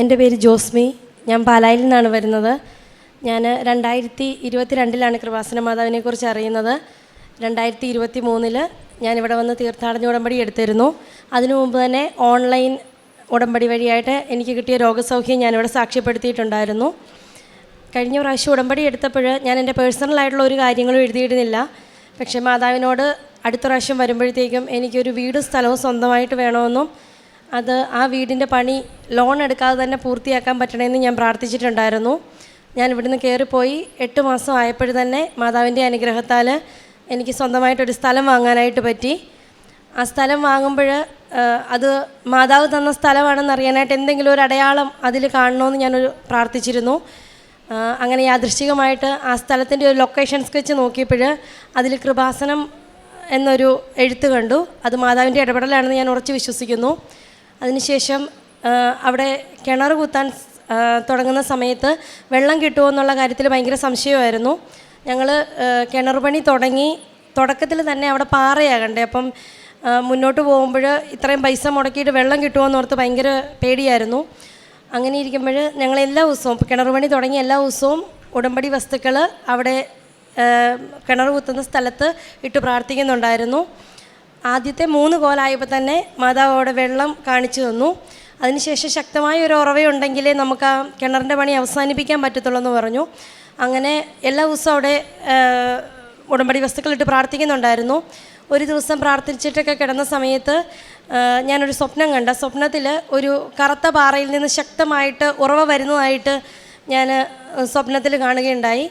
എൻ്റെ പേര് ജോസ്മി. ഞാൻ പാലായിൽ നിന്നാണ് വരുന്നത്. ഞാൻ 2022 കൃപാസന മാതാവിനെക്കുറിച്ച് അറിയുന്നത്. 2023 ഞാനിവിടെ വന്ന് തീർത്ഥാടന ഉടമ്പടി എടുത്തിരുന്നു. അതിനു മുമ്പ് തന്നെ ഓൺലൈൻ ഉടമ്പടി വഴിയായിട്ട് എനിക്ക് കിട്ടിയ രോഗസൗഖ്യം ഞാനിവിടെ സാക്ഷ്യപ്പെടുത്തിയിട്ടുണ്ടായിരുന്നു. കഴിഞ്ഞ പ്രാവശ്യം ഉടമ്പടി എടുത്തപ്പോൾ ഞാൻ എൻ്റെ പേഴ്സണലായിട്ടുള്ള ഒരു കാര്യങ്ങളും എഴുതിയിരുന്നില്ല. പക്ഷേ മാതാവിനോട് അടുത്ത പ്രാവശ്യം വരുമ്പോഴത്തേക്കും എനിക്കൊരു വീടും സ്ഥലവും സ്വന്തമായിട്ട് വേണമെന്നും അത് ആ വീടിൻ്റെ പണി ലോൺ എടുക്കാതെ തന്നെ പൂർത്തിയാക്കാൻ പറ്റണമെന്ന് ഞാൻ പ്രാർത്ഥിച്ചിട്ടുണ്ടായിരുന്നു. ഞാൻ ഇവിടുന്ന് കയറിപ്പോയി 8 മാസം ആയപ്പോൾ തന്നെ മാതാവിൻ്റെ അനുഗ്രഹത്താൽ എനിക്ക് സ്വന്തമായിട്ടൊരു സ്ഥലം വാങ്ങാനായിട്ട് പറ്റി. ആ സ്ഥലം വാങ്ങുമ്പോൾ അത് മാതാവ് തന്ന സ്ഥലമാണെന്ന് അറിയാനായിട്ട് എന്തെങ്കിലും ഒരു അടയാളം അതിൽ കാണണമെന്ന് ഞാനൊരു പ്രാർത്ഥിച്ചിരുന്നു. അങ്ങനെ യാദൃശ്ചികമായിട്ട് ആ സ്ഥലത്തിൻ്റെ ഒരു ലൊക്കേഷൻ സ്കെച്ച് നോക്കിയപ്പോൾ അതിൽ കൃപാസനം എന്നൊരു എഴുത്ത് കണ്ടു. അത് മാതാവിൻ്റെ ഇടപെടലാണെന്ന് ഞാൻ ഉറച്ചു വിശ്വസിക്കുന്നു. അതിനുശേഷം അവിടെ കിണർ കുത്താൻ തുടങ്ങുന്ന സമയത്ത് വെള്ളം കിട്ടുമോ എന്നുള്ള കാര്യത്തിൽ ഭയങ്കര സംശയമായിരുന്നു. ഞങ്ങൾ കിണർ പണി തുടക്കത്തിൽ തന്നെ അവിടെ പാറയാകണ്ടേ, അപ്പം മുന്നോട്ട് പോകുമ്പോൾ ഇത്രയും പൈസ മുടക്കിയിട്ട് വെള്ളം കിട്ടുമോ എന്നോർത്ത് ഭയങ്കര പേടിയായിരുന്നു. അങ്ങനെ ഇരിക്കുമ്പോൾ ഞങ്ങൾ എല്ലാ ദിവസവും കിണർ പണി തുടങ്ങിയ എല്ലാ ദിവസവും ഉടമ്പടി വസ്തുക്കൾ അവിടെ കിണർ കുത്തുന്ന സ്ഥലത്ത് ഇട്ട് പ്രാർത്ഥിക്കുന്നുണ്ടായിരുന്നു. ആദ്യത്തെ 3 കോലായപ്പോൾ തന്നെ മാതാവ് അവിടെ വെള്ളം കാണിച്ചു തന്നു. അതിനുശേഷം ശക്തമായ ഒരു ഉറവയുണ്ടെങ്കിലേ നമുക്ക് ആ കിണറിൻ്റെ പണി അവസാനിപ്പിക്കാൻ പറ്റത്തുള്ളൂ എന്ന് പറഞ്ഞു. അങ്ങനെ എല്ലാ ദിവസവും അവിടെ ഉടമ്പടി വസ്തുക്കളിട്ട് പ്രാർത്ഥിക്കുന്നുണ്ടായിരുന്നു. ഒരു ദിവസം പ്രാർത്ഥിച്ചിട്ടൊക്കെ കിടന്ന സമയത്ത് ഞാനൊരു സ്വപ്നം കണ്ട. സ്വപ്നത്തിൽ ഒരു കറുത്ത പാറയിൽ നിന്ന് ശക്തമായിട്ട് ഉറവ വരുന്നതായിട്ട് ഞാൻ സ്വപ്നത്തിൽ കാണുകയുണ്ടായി.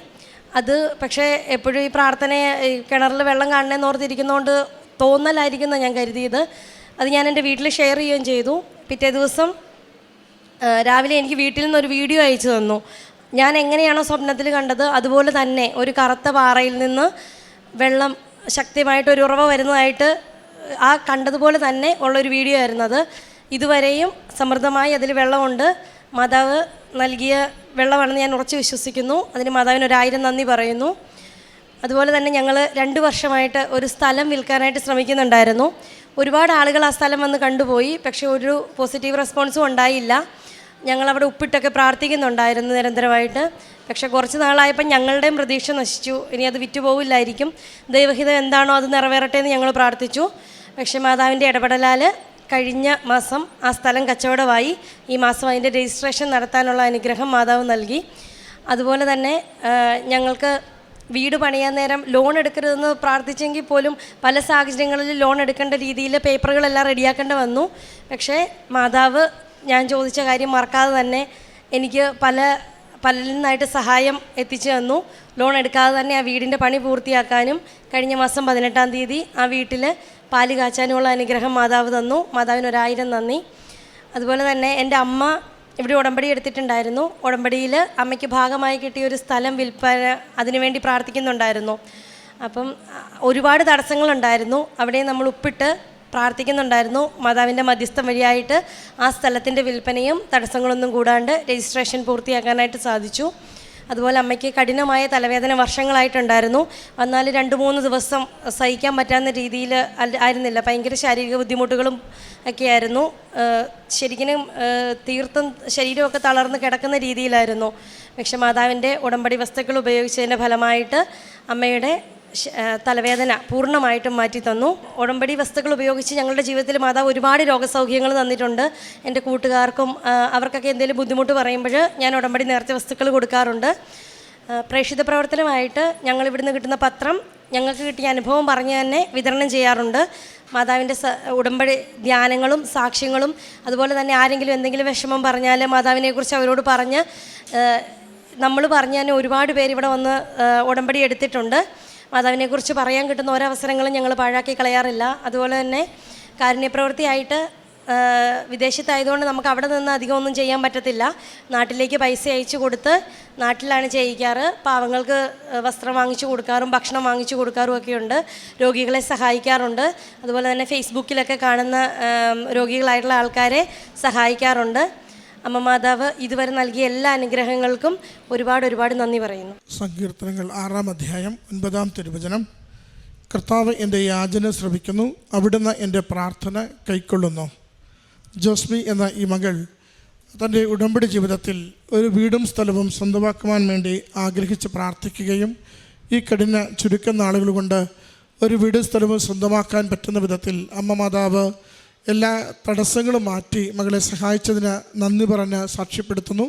അത് പക്ഷേ എപ്പോഴും ഈ പ്രാർത്ഥനയെ കിണറിൽ വെള്ളം കാണണമെന്ന് ഓർത്തിരിക്കുന്നതുകൊണ്ട് തോന്നലായിരിക്കുന്ന ഞാൻ കരുതിയത്. അത് ഞാൻ എൻ്റെ വീട്ടിൽ ഷെയർ ചെയ്യുകയും ചെയ്തു. പിറ്റേ ദിവസം രാവിലെ എനിക്ക് വീട്ടിൽ നിന്നൊരു വീഡിയോ അയച്ചു തന്നു. ഞാൻ എങ്ങനെയാണോ സ്വപ്നത്തിൽ കണ്ടത് അതുപോലെ തന്നെ ഒരു കറുത്ത പാറയിൽ നിന്ന് വെള്ളം ശക്തമായിട്ടൊരു ഉറവ വരുന്നതായിട്ട് ആ കണ്ടതുപോലെ തന്നെ ഉള്ളൊരു വീഡിയോ ആയിരുന്നത്. ഇതുവരെയും സമൃദ്ധമായി അതിൽ വെള്ളമുണ്ട്. മാതാവ് നൽകിയ വെള്ളമാണെന്ന് ഞാൻ ഉറച്ചു വിശ്വസിക്കുന്നു. അതിന് മാതാവിന് 1000 നന്ദി പറയുന്നു. അതുപോലെ തന്നെ ഞങ്ങൾ 2 വർഷമായിട്ട് ഒരു സ്ഥലം വിൽക്കാനായിട്ട് ശ്രമിക്കുന്നുണ്ടായിരുന്നു. ഒരുപാട് ആളുകൾ ആ സ്ഥലം വന്ന് കണ്ടുപോയി. പക്ഷേ ഒരു പോസിറ്റീവ് റെസ്പോൺസും ഉണ്ടായില്ല. ഞങ്ങളവിടെ ഉപ്പിട്ടൊക്കെ പ്രാർത്ഥിക്കുന്നുണ്ടായിരുന്നു നിരന്തരമായിട്ട്. പക്ഷേ കുറച്ച് നാളായപ്പോൾ ഞങ്ങളുടെയും പ്രതീക്ഷ നശിച്ചു. ഇനി അത് വിറ്റുപോകില്ലായിരിക്കും. ദൈവഹിതം എന്താണോ അത് നിറവേറട്ടെ എന്ന് ഞങ്ങൾ പ്രാർത്ഥിച്ചു. പക്ഷേ മാതാവിൻ്റെ ഇടപെടലാൽ കഴിഞ്ഞ മാസം ആ സ്ഥലം കച്ചവടമായി. ഈ മാസം അതിൻ്റെ രജിസ്ട്രേഷൻ നടത്താനുള്ള അനുഗ്രഹം മാതാവ് നൽകി. അതുപോലെ തന്നെ ഞങ്ങൾക്ക് വീട് പണിയാൻ നേരം ലോൺ എടുക്കരുതെന്ന് പ്രാർത്ഥിച്ചെങ്കിൽ പോലും പല സാഹചര്യങ്ങളിൽ ലോൺ എടുക്കേണ്ട രീതിയിൽ പേപ്പറുകളെല്ലാം റെഡിയാക്കേണ്ടി വന്നു. പക്ഷേ മാതാവ് ഞാൻ ചോദിച്ച കാര്യം മറക്കാതെ തന്നെ എനിക്ക് പലരിൽ നിന്നായിട്ട് സഹായം എത്തിച്ചു തന്നു. ലോൺ എടുക്കാതെ തന്നെ ആ വീടിൻ്റെ പണി പൂർത്തിയാക്കാനും കഴിഞ്ഞ മാസം 18-ാം തീയതി ആ വീട്ടിൽ പാല് കാച്ചാനുമുള്ള അനുഗ്രഹം മാതാവ് തന്നു. മാതാവിന് 1000 നന്ദി. അതുപോലെ തന്നെ എൻ്റെ അമ്മ ഇവിടെ ഉടമ്പടി എടുത്തിട്ടുണ്ടായിരുന്നു. ഉടമ്പടിയിൽ അമ്മയ്ക്ക് ഭാഗമായി കിട്ടിയൊരു സ്ഥലം വിൽപ്പന അതിനുവേണ്ടി പ്രാർത്ഥിക്കുന്നുണ്ടായിരുന്നു. അപ്പം ഒരുപാട് തടസ്സങ്ങളുണ്ടായിരുന്നു. അവിടെ നമ്മൾ ഉപ്പിട്ട് പ്രാർത്ഥിക്കുന്നുണ്ടായിരുന്നു. മാതാവിൻ്റെ മധ്യസ്ഥം വഴിയായിട്ട് ആ സ്ഥലത്തിൻ്റെ വിൽപ്പനയും തടസ്സങ്ങളൊന്നും കൂടാണ്ട് രജിസ്ട്രേഷൻ പൂർത്തിയാക്കാനായിട്ട് സാധിച്ചു. അതുപോലെ അമ്മയ്ക്ക് കഠിനമായ തലവേദന വർഷങ്ങളായിട്ടുണ്ടായിരുന്നു. എന്നാൽ 2-3 ദിവസം സഹിക്കാൻ പറ്റാവുന്ന രീതിയിൽ ആയിരുന്നില്ല. ഭയങ്കര ശാരീരിക ബുദ്ധിമുട്ടുകളും ഒക്കെ ആയിരുന്നു. ശരിക്കും തീർത്തും ശരീരമൊക്കെ തളർന്ന് കിടക്കുന്ന രീതിയിലായിരുന്നു. പക്ഷേ മാതാവിൻ്റെ ഉടമ്പടി വസ്തുക്കൾ ഉപയോഗിച്ചതിൻ്റെ ഫലമായിട്ട് അമ്മയുടെ തലവേദന പൂർണ്ണമായിട്ടും മാറ്റി തന്നു. ഉടമ്പടി വസ്തുക്കൾ ഉപയോഗിച്ച് ഞങ്ങളുടെ ജീവിതത്തിൽ മാതാവ് ഒരുപാട് രോഗസൗഖ്യങ്ങൾ തന്നിട്ടുണ്ട്. എൻ്റെ കൂട്ടുകാർക്കും അവർക്കൊക്കെ എന്തെങ്കിലും ബുദ്ധിമുട്ട് പറയുമ്പോൾ ഞാൻ ഉടമ്പടി നേർച്ച വസ്തുക്കൾ കൊടുക്കാറുണ്ട്. പ്രേക്ഷിത പ്രവർത്തനമായിട്ട് ഞങ്ങൾ ഇവിടുന്ന് കിട്ടുന്ന പത്രം ഞങ്ങൾക്ക് കിട്ടിയ അനുഭവം പറഞ്ഞ് തന്നെ വിതരണം ചെയ്യാറുണ്ട്. മാതാവിൻ്റെ ഉടമ്പടി ധ്യാനങ്ങളും സാക്ഷ്യങ്ങളും അതുപോലെ തന്നെ ആരെങ്കിലും എന്തെങ്കിലും വിഷമം പറഞ്ഞാൽ മാതാവിനെക്കുറിച്ച് അവരോട് പറഞ്ഞ് നമ്മൾ പറഞ്ഞു തന്നെ ഒരുപാട് പേര് ഇവിടെ വന്ന് ഉടമ്പടി എടുത്തിട്ടുണ്ട്. മാതാവിനെക്കുറിച്ച് പറയാൻ കിട്ടുന്ന ഓരോ അവസരങ്ങളും ഞങ്ങൾ പാഴാക്കി കളയാറില്ല. അതുപോലെ തന്നെ കാരുണ്യപ്രവൃത്തിയായിട്ട് വിദേശത്തായതുകൊണ്ട് നമുക്ക് അവിടെ നിന്ന് അധികം ഒന്നും ചെയ്യാൻ പറ്റത്തില്ല. നാട്ടിലേക്ക് പൈസ അയച്ചു കൊടുത്ത് നാട്ടിലാണ് ചെയ്യിക്കാറ്. പാവങ്ങൾക്ക് വസ്ത്രം വാങ്ങിച്ചു കൊടുക്കാറും ഭക്ഷണം വാങ്ങിച്ചു കൊടുക്കാറും ഒക്കെയുണ്ട്. രോഗികളെ സഹായിക്കാറുണ്ട്. അതുപോലെ തന്നെ ഫേസ്ബുക്കിലൊക്കെ കാണുന്ന രോഗികളായിട്ടുള്ള ആൾക്കാരെ സഹായിക്കാറുണ്ട്. അമ്മ മാതാവ് ഇതുവരെ നൽകിയ എല്ലാ അനുഗ്രഹങ്ങൾക്കും ഒരുപാട് നന്ദി പറയുന്നു. സങ്കീർത്തനങ്ങൾ 6-ാം അധ്യായം 9-ാം തിരുവചനം. കർത്താവ് എൻ്റെ യാചന ശ്രവിക്കുന്നു, അവിടുന്ന് എൻ്റെ പ്രാർത്ഥന കൈക്കൊള്ളുന്നു. ജോസ്മി എന്ന ഈ മകൾ തൻ്റെ ഉടമ്പടി ജീവിതത്തിൽ ഒരു വീടും സ്ഥലവും സ്വന്തമാക്കുവാൻ വേണ്ടി ആഗ്രഹിച്ച് പ്രാർത്ഥിക്കുകയും ഈ കഠിന ചുരുക്കം നാളുകൾ കൊണ്ട് ഒരു വീടും സ്ഥലവും സ്വന്തമാക്കാൻ പറ്റുന്ന വിധത്തിൽ അമ്മ മാതാവ് എല്ലാ തടസ്സങ്ങളും മാറ്റി മകളെ സഹായിച്ചതിന് നന്ദി പറഞ്ഞ് സാക്ഷ്യപ്പെടുത്തുന്നു.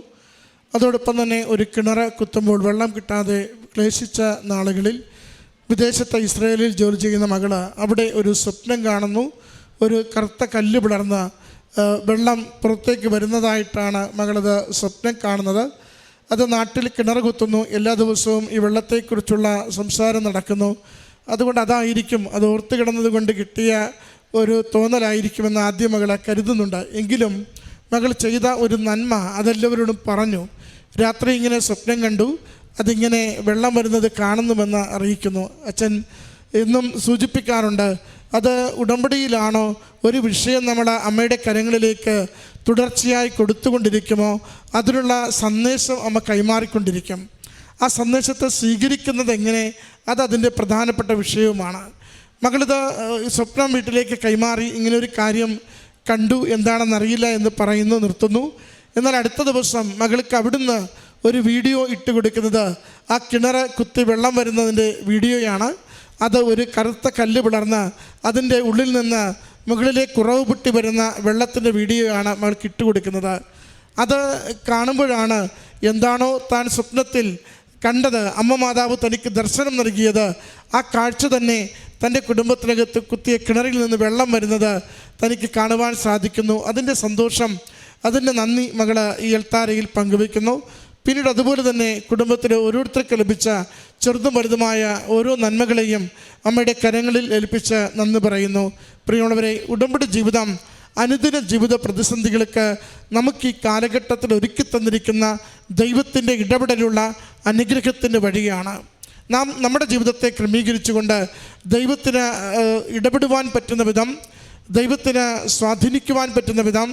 അതോടൊപ്പം തന്നെ ഒരു കിണർ കുത്തുമ്പോൾ വെള്ളം കിട്ടാതെ ക്ലേശിച്ച നാളുകളിൽ വിദേശത്തെ ഇസ്രായേലിൽ ജോലി ചെയ്യുന്ന മകള് അവിടെ ഒരു സ്വപ്നം കാണുന്നു. ഒരു കറുത്ത കല്ല് പിളർന്ന് വെള്ളം പുറത്തേക്ക് വരുന്നതായിട്ടാണ് മകളത് സ്വപ്നം കാണുന്നത്. അത് നാട്ടിൽ കിണർ കുത്തുന്നു. എല്ലാ ദിവസവും ഈ വെള്ളത്തെക്കുറിച്ചുള്ള സംസാരം നടക്കുന്നു. അതുകൊണ്ട് അതായിരിക്കും, അത് ഓർത്ത് കിടന്നത് കൊണ്ട് കിട്ടിയ ഒരു തോന്നലായിരിക്കുമെന്ന് ആദ്യം മകളെ കരുതുന്നുണ്ട്. എങ്കിലും മകൾ ചെയ്ത ഒരു നന്മ അതെല്ലാവരോടും പറഞ്ഞു. രാത്രി ഇങ്ങനെ സ്വപ്നം കണ്ടു, അതിങ്ങനെ വെള്ളം വരുന്നത് കാണുന്നുവെന്ന് അറിയിക്കുന്നു. അച്ഛൻ എന്നും സൂചിപ്പിക്കാറുണ്ട്, അത് ഉടമ്പടിയിലാണോ ഒരു വിഷയം നമ്മൾ അമ്മയുടെ കരങ്ങളിലേക്ക് തുടർച്ചയായി കൊടുത്തുകൊണ്ടിരിക്കുമോ അതിനുള്ള സന്ദേശം അമ്മ കൈമാറിക്കൊണ്ടിരിക്കും. ആ സന്ദേശത്തെ സ്വീകരിക്കുന്നത് എങ്ങനെ, അതതിൻ്റെ പ്രധാനപ്പെട്ട വിഷയവുമാണ്. മകളിത് സ്വപ്നം വീട്ടിലേക്ക് കൈമാറി ഇങ്ങനെ ഒരു കാര്യം കണ്ടു, എന്താണെന്നറിയില്ല എന്ന് പറയുന്നു, നിർത്തുന്നു. എന്നാൽ അടുത്ത ദിവസം മകൾക്ക് അവിടുന്ന് ഒരു വീഡിയോ ഇട്ട് കൊടുക്കുന്നത് ആ കിണർ കുത്തി വെള്ളം വരുന്നതിൻ്റെ വീഡിയോയാണ്. അത് ഒരു കറുത്ത കല്ല് പിളർന്ന് അതിൻ്റെ ഉള്ളിൽ നിന്ന് മുകളിലേക്ക് കുറവ് പൊട്ടി വരുന്ന വെള്ളത്തിൻ്റെ വീഡിയോയാണ് മകൾക്ക് ഇട്ട് കൊടുക്കുന്നത്. അത് കാണുമ്പോഴാണ് എന്താണോ താൻ സ്വപ്നത്തിൽ കണ്ടത്, അമ്മ മാതാവ് തനിക്ക് ദർശനം നൽകിയത്, ആ കാഴ്ച തന്നെ തൻ്റെ കുടുംബത്തിനകത്ത് കുത്തിയ കിണറിൽ നിന്ന് വെള്ളം വരുന്നത് തനിക്ക് കാണുവാൻ സാധിക്കുന്നു. അതിൻ്റെ സന്തോഷം, അതിൻ്റെ നന്ദി മകൾ ഈ എൽത്താരയിൽ പങ്കുവയ്ക്കുന്നു. പിന്നീട് അതുപോലെ തന്നെ കുടുംബത്തിലെ ഓരോരുത്തർക്ക് ലഭിച്ച ചെറുതും വലുതുമായ ഓരോ നന്മകളെയും അമ്മയുടെ കരങ്ങളിൽ ഏൽപ്പിച്ച് നന്ദി പറയുന്നു. പ്രിയമുള്ളവരെ, ഉടമ്പടി ജീവിതം അനുദിന ജീവിത പ്രതിസന്ധികൾക്ക് നമുക്ക് ഈ കാലഘട്ടത്തിൽ ഒരുക്കി തന്നിരിക്കുന്ന ദൈവത്തിൻ്റെ ഇടപെടലുള്ള അനുഗ്രഹത്തിൻ്റെ വഴിയാണ്. നാം നമ്മുടെ ജീവിതത്തെ ക്രമീകരിച്ചുകൊണ്ട് ദൈവത്തിന് ഇടപെടുവാൻ പറ്റുന്ന വിധം, ദൈവത്തിന് സ്വാധീനിക്കുവാൻ പറ്റുന്ന വിധം,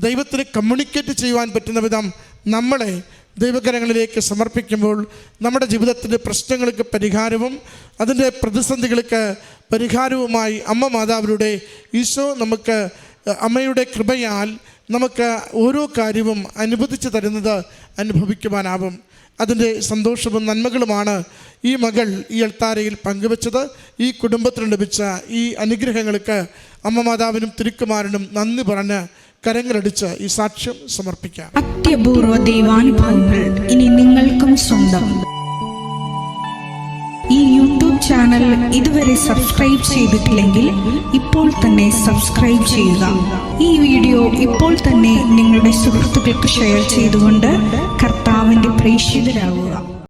ദൈവത്തിന് കമ്മ്യൂണിക്കേറ്റ് ചെയ്യുവാൻ പറ്റുന്ന വിധം നമ്മളെ ദൈവകരങ്ങളിലേക്ക് സമർപ്പിക്കുമ്പോൾ നമ്മുടെ ജീവിതത്തിൻ്റെ പ്രശ്നങ്ങൾക്ക് പരിഹാരവും അതിൻ്റെ പ്രതിസന്ധികൾക്ക് പരിഹാരവുമായി അമ്മ മാതാവിലൂടെ ഈശോ നമുക്ക് അമ്മയുടെ കൃപയാൽ നമുക്ക് ഓരോ കാര്യവും അനുവദിച്ചു തരുന്നത് അനുഭവിക്കുവാനാവും. അതിൻ്റെ സന്തോഷവും നന്മകളുമാണ് ഈ മകൾ ഈ എൽത്താരയിൽ പങ്കുവച്ചത്. ഈ കുടുംബത്തിന് ലഭിച്ച ഈ അനുഗ്രഹങ്ങൾക്ക് അമ്മ മാതാവിനും തിരുക്കുമാരനും നന്ദി പറഞ്ഞ് കരങ്ങളടിച്ച് ഈ സാക്ഷ്യം സമർപ്പിക്കാം. അത്യപൂർവ ദൈവാനുഭവങ്ങൾ ഇനി നിങ്ങൾക്കും സ്വന്തം. ഈ യൂട്യൂബ് ചാനൽ ഇതുവരെ സബ്സ്ക്രൈബ് ചെയ്തിട്ടില്ലെങ്കിൽ ഇപ്പോൾ തന്നെ സബ്സ്ക്രൈബ് ചെയ്യുക. ഈ വീഡിയോ ഇപ്പോൾ തന്നെ നിങ്ങളുടെ സുഹൃത്തുക്കൾക്ക് ഷെയർ ചെയ്തുകൊണ്ട് കർത്താവിൻ്റെ പ്രേക്ഷിതരാകുക.